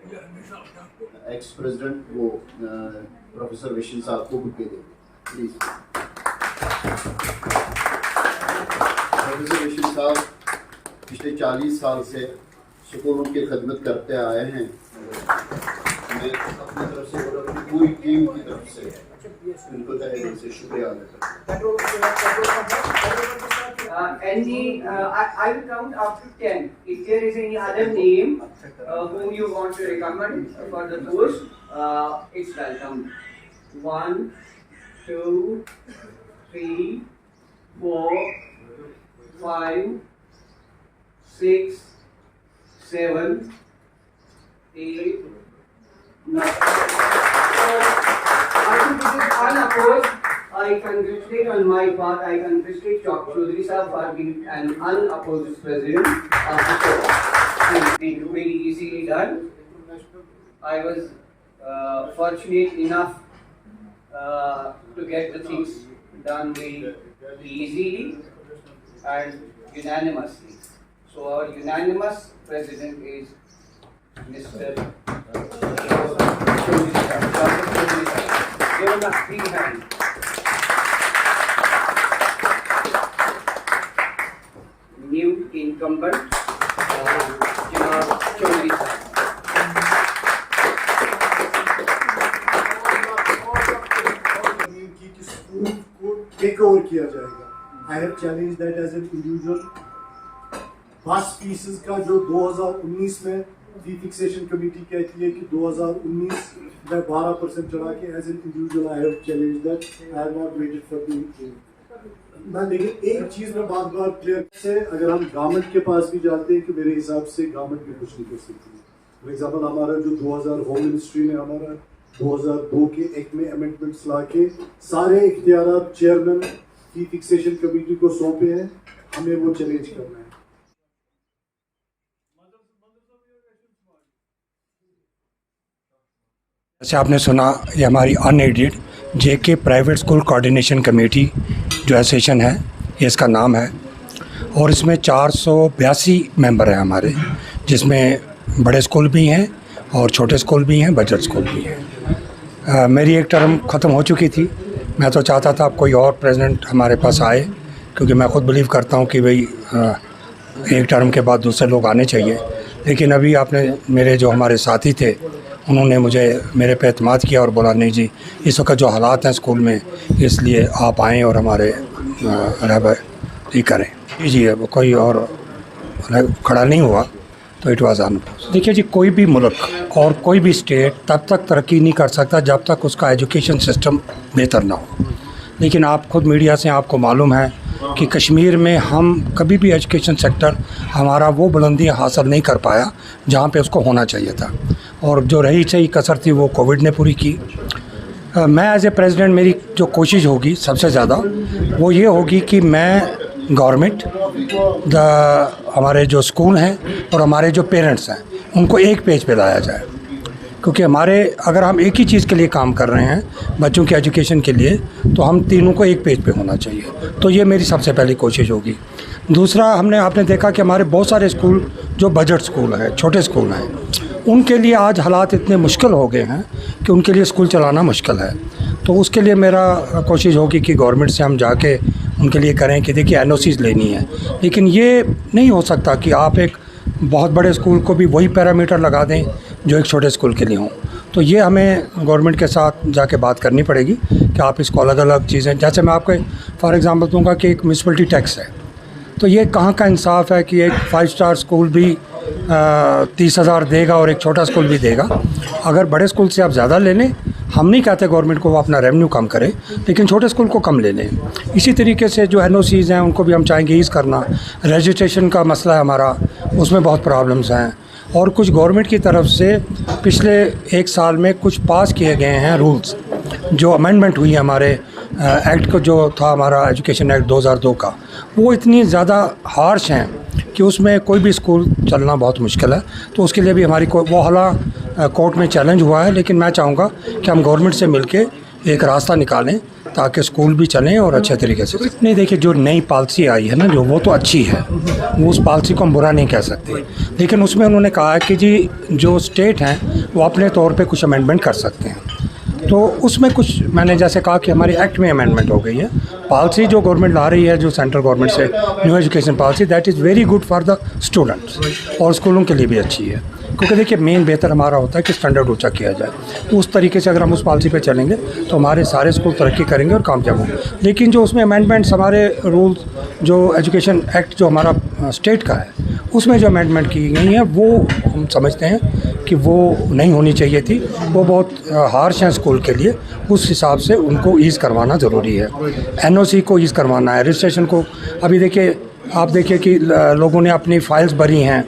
Ex president वो professor vision साहब को बुके दें प्लीज। प्रोफेसर विशन साहब पिछले 40 साल से स्कूलों की खदमत करते आए हैं। मैं अपनी तरफ से और अपनी पूरी टीम की तरफ से उनको तहे दिल से शुक्रिया अदा करता हूं। I will count up to 10. If there is any other name whom you want to recommend for the post, it's welcome. 1, 2, 3, 4, 5, 6, 7, 8, 9. I think this is unopposed. I congratulate on my part. I congratulate Dr. Chaudhary Sahab for being an unopposed president of the show. It's been very easily done. I was fortunate enough to get the things done very easily and unanimously. So our unanimous president is Mr. Chaudhary Sahab. Dr. Chaudhary Sahab. Give him a big hand. New incumbent, Janab Chaudhary Sahab. School को take over किया जाएगा। I have challenge that as an individual. Bus fees का जो 2019 में फी fixation committee कहती है कि 2019 में 12% चढ़ा के as an individual I have challenge that. I have not waited for the मैं, लेकिन एक चीज में बात क्लियर से, अगर हम गवर्नमेंट के पास भी जाते हैं कि मेरे हिसाब से गवर्नमेंट भी कुछ नहीं कर सकती। फॉर एग्जाम्पल हमारा जो 2000 होम मिनिस्ट्री ने हमारा 2002 के एक्ट में अमेंडमेंट्स ला के सारे इख्तियारात चेयरमैन की फिक्सेशन कमेटी को सौंपे हैं, हमें वो चैलेंज करना है। जैसे आपने सुना, ये हमारी अनएडेड जेके प्राइवेट स्कूल कोऑर्डिनेशन कमेटी जो एसोसिएशन है, ये इसका नाम है, और इसमें 482 मेंबर हैं हमारे, जिसमें बड़े स्कूल भी हैं और छोटे स्कूल भी हैं, बजट स्कूल भी हैं। मेरी एक टर्म ख़त्म हो चुकी थी। मैं तो चाहता था कोई और प्रेसिडेंट हमारे पास आए, क्योंकि मैं ख़ुद बिलीव करता हूँ कि भाई एक टर्म के बाद दूसरे लोग आने चाहिए। लेकिन अभी आपने मेरे जो हमारे साथी थे, उन्होंने मेरे पे एतमाद किया और बोला नहीं जी, इस वक्त जो हालात हैं स्कूल में, इसलिए आप आएँ और हमारे रहबरी करें। जी अब कोई और खड़ा नहीं हुआ तो इट वाज ऑन। देखिए जी, कोई भी मुल्क और कोई भी स्टेट तब तक तरक्की नहीं कर सकता जब तक उसका एजुकेशन सिस्टम बेहतर ना हो। लेकिन आप खुद मीडिया से आपको मालूम है कि कश्मीर में हम कभी भी एजुकेशन सेक्टर हमारा वो बुलंदी हासिल नहीं कर पाया जहाँ पे उसको होना चाहिए था, और जो रही सही कसर थी वो कोविड ने पूरी की। मैं एज ए प्रेसिडेंट मेरी जो कोशिश होगी सबसे ज़्यादा वो ये होगी कि मैं गवर्नमेंट, हमारे जो स्कूल हैं और हमारे जो पेरेंट्स हैं उनको एक पेज पे लाया जाए, क्योंकि अगर हम एक ही चीज़ के लिए काम कर रहे हैं, बच्चों के एजुकेशन के लिए, तो हम तीनों को एक पेज पे होना चाहिए। तो ये मेरी सबसे पहली कोशिश होगी। दूसरा, आपने देखा कि हमारे बहुत सारे स्कूल जो बजट स्कूल हैं, छोटे स्कूल हैं, उनके लिए आज हालात इतने मुश्किल हो गए हैं कि उनके लिए स्कूल चलाना मुश्किल है। तो उसके लिए मेरा कोशिश होगी कि गवर्नमेंट से हम जाके उनके लिए करें कि देखिए एनओसीज़ लेनी है। लेकिन ये नहीं हो सकता कि आप एक बहुत बड़े स्कूल को भी वही पैरामीटर लगा दें जो एक छोटे स्कूल के लिए हों। तो ये हमें गवर्नमेंट के साथ जाके बात करनी पड़ेगी कि आप इसको अलग अलग चीज़ें, जैसे मैं आपको फॉर एग्ज़ाम्पल दूंगा कि एक म्यूनसिपलिटी टैक्स है, तो ये कहाँ का इंसाफ है कि एक 5 स्टार स्कूल भी 30,000 देगा और एक छोटा स्कूल भी देगा। अगर बड़े स्कूल से आप ज़्यादा ले लें, हम नहीं कहते गवर्नमेंट को वो अपना रेवेन्यू कम करे, लेकिन छोटे स्कूल को कम ले लें। इसी तरीके से जो एनओसीज़ हैं उनको भी हम चाहेंगे ईज़ करना। रजिस्ट्रेशन का मसला है हमारा, उसमें बहुत प्रॉब्लम्स हैं, और कुछ गवर्नमेंट की तरफ से पिछले 1 साल में कुछ पास किए गए हैं रूल्स, जो अमेंडमेंट हुई है हमारे एक्ट को, जो था हमारा एजुकेशन एक्ट 2002 का, वो इतनी ज़्यादा हार्श हैं कि उसमें कोई भी स्कूल चलना बहुत मुश्किल है। तो उसके लिए भी हमारी वो हालांकि कोर्ट में चैलेंज हुआ है, लेकिन मैं चाहूँगा कि हम गवर्नमेंट से मिलके एक रास्ता निकालें ताकि स्कूल भी चलें और अच्छे तरीके से। नहीं देखिए, जो नई पॉलिसी आई है ना, जो वो तो अच्छी है, वो उस पॉलिसी को हम बुरा नहीं कह सकते, लेकिन उसमें उन्होंने कहा है कि जी जो स्टेट हैं वो अपने तौर पे कुछ अमेंडमेंट कर सकते हैं। तो उसमें कुछ मैंने जैसे कहा कि हमारी एक्ट में अमेंडमेंट हो गई है। पॉलिसी जो गवर्नमेंट ला रही है, जो सेंट्रल गवर्नमेंट से new education policy, that is very good for the students और स्कूलों के लिए भी अच्छी है, क्योंकि देखिए मेन बेहतर हमारा होता है कि स्टैंडर्ड ऊंचा किया जाए। तो उस तरीके से अगर हम उस पॉलिसी पे चलेंगे तो हमारे सारे स्कूल तरक्की करेंगे और कामयाब होंगे। लेकिन जो उसमें अमेंडमेंट्स हमारे रूल्स, जो एजुकेशन एक्ट जो हमारा स्टेट का है, उसमें जो अमेंडमेंट की गई हैं वो हम समझते हैं कि वो नहीं होनी चाहिए थी। वो बहुत हार्श हैं स्कूल के लिए। उस हिसाब से उनको ईज़ करवाना ज़रूरी है। एनओसी को ईज़ करवाना है, रजिस्ट्रेशन को। अभी देखिए, आप देखिए कि लोगों ने अपनी फाइल्स भरी हैं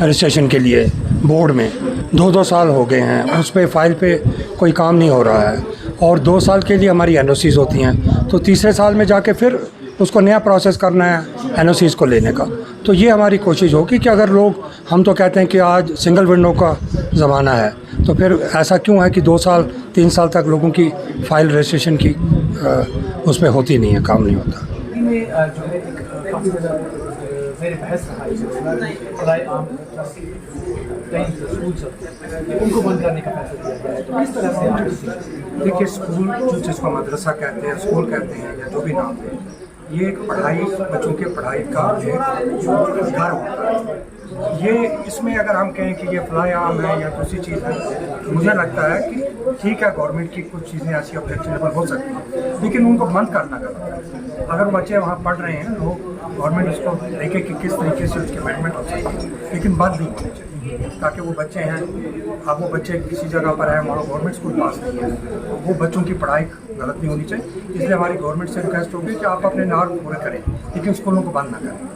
रजिस्ट्रेशन के लिए बोर्ड में, 2-2 साल हो गए हैं, उस पे फाइल पे कोई काम नहीं हो रहा है, और 2 साल के लिए हमारी एनओसीज़ होती हैं, तो तीसरे साल में जाके फिर उसको नया प्रोसेस करना है एनओसीज़ को लेने का। तो ये हमारी कोशिश होगी कि अगर लोग, हम तो कहते हैं कि आज सिंगल विंडो का ज़माना है, तो फिर ऐसा क्यों है कि 2 साल 3 साल तक लोगों की फ़ाइल रजिस्ट्रेशन की उस पर होती नहीं है, काम नहीं होता। में जो है एक काफ़ी ज़्यादा मेरे बहस रहा है फलाई आम कई स्कूल सब उनको बंद करने का फैसला किया गया है। तो किस तरह से आप देखिए, स्कूल जो जिसको मदरसा कहते हैं, स्कूल कहते हैं, या जो भी नाम दें, ये एक पढ़ाई, बच्चों के पढ़ाई का एक घर होता है। ये इसमें अगर हम कहें कि ये फलाई आम है या दूसरी चीज़ है, मुझे लगता है कि ठीक है, गवर्नमेंट की कुछ चीज़ें ऐसी ऑब्जेक्शनेबल हो सकती हैं, लेकिन उनको बंद करना गलत है। अगर बच्चे वहाँ पढ़ रहे हैं तो गवर्नमेंट उसको देखे कि किस तरीके से उसकी अमेंडमेंट हो सकती है, लेकिन बंद नहीं होनी चाहिए, ताकि वो बच्चे हैं, अब वो बच्चे किसी जगह पर हैं, वहाँ गवर्नमेंट स्कूल पास नहीं है, तो वो बच्चों की पढ़ाई गलत नहीं होनी चाहिए। इसलिए हमारी गवर्नमेंट से रिक्वेस्ट होगी कि आप अपने नार पूरे करें, लेकिन स्कूलों को बंद ना करें।